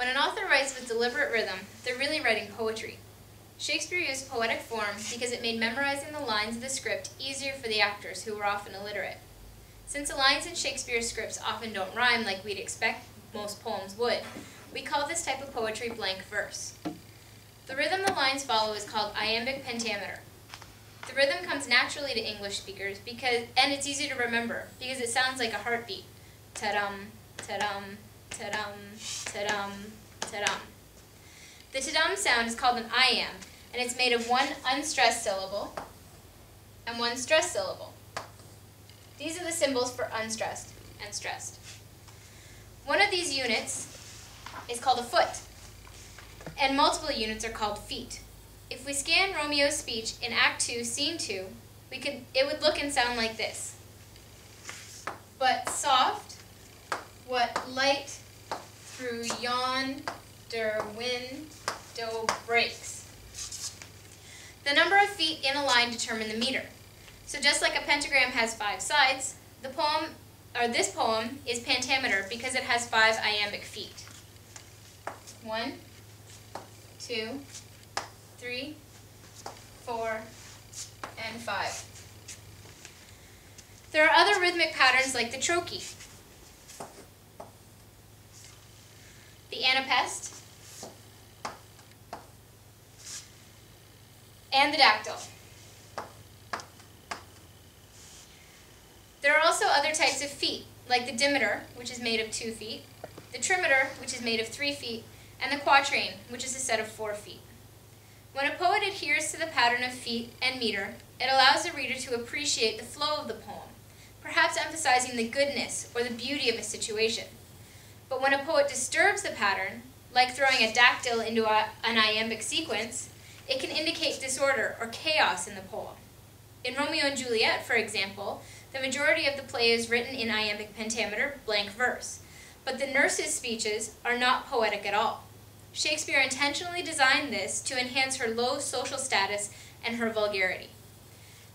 When an author writes with deliberate rhythm, they're really writing poetry. Shakespeare used poetic form because it made memorizing the lines of the script easier for the actors who were often illiterate. Since the lines in Shakespeare's scripts often don't rhyme like we'd expect most poems would, we call this type of poetry blank verse. The rhythm the lines follow is called Iambic Pentameter. The rhythm comes naturally to English speakers and it's easy to remember because it sounds like a heartbeat. Ta-dum, ta-dum, ta-dum, ta-dum, ta-dum. The ta-dum sound is called an iamb, and it's made of one unstressed syllable and one stressed syllable. These are the symbols for unstressed and stressed. One of these units is called a foot, and multiple units are called feet. If we scan Romeo's speech in Act 2, Scene 2, it would look and sound like this. But soft, what light through yonder window breaks. The number of feet in a line determine the meter. So just like a pentagram has 5 sides, this poem is pentameter because it has 5 iambic feet. 1, 2, 3, 4, and 5. There are other rhythmic patterns like the trochee, the anapest, and the dactyl. There are also other types of feet, like the dimeter, which is made of 2 feet, the trimeter, which is made of 3 feet, and the quatrain, which is a set of 4 feet. When a poet adheres to the pattern of feet and meter, it allows the reader to appreciate the flow of the poem, perhaps emphasizing the goodness or the beauty of a situation. But when a poet disturbs the pattern, like throwing a dactyl into an iambic sequence, it can indicate disorder or chaos in the poem. In Romeo and Juliet, for example, the majority of the play is written in iambic pentameter, blank verse, but the nurse's speeches are not poetic at all. Shakespeare intentionally designed this to enhance her low social status and her vulgarity.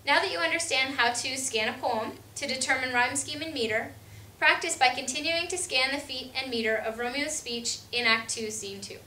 Now that you understand how to scan a poem to determine rhyme scheme and meter, practice by continuing to scan the feet and meter of Romeo's speech in Act 2, Scene 2.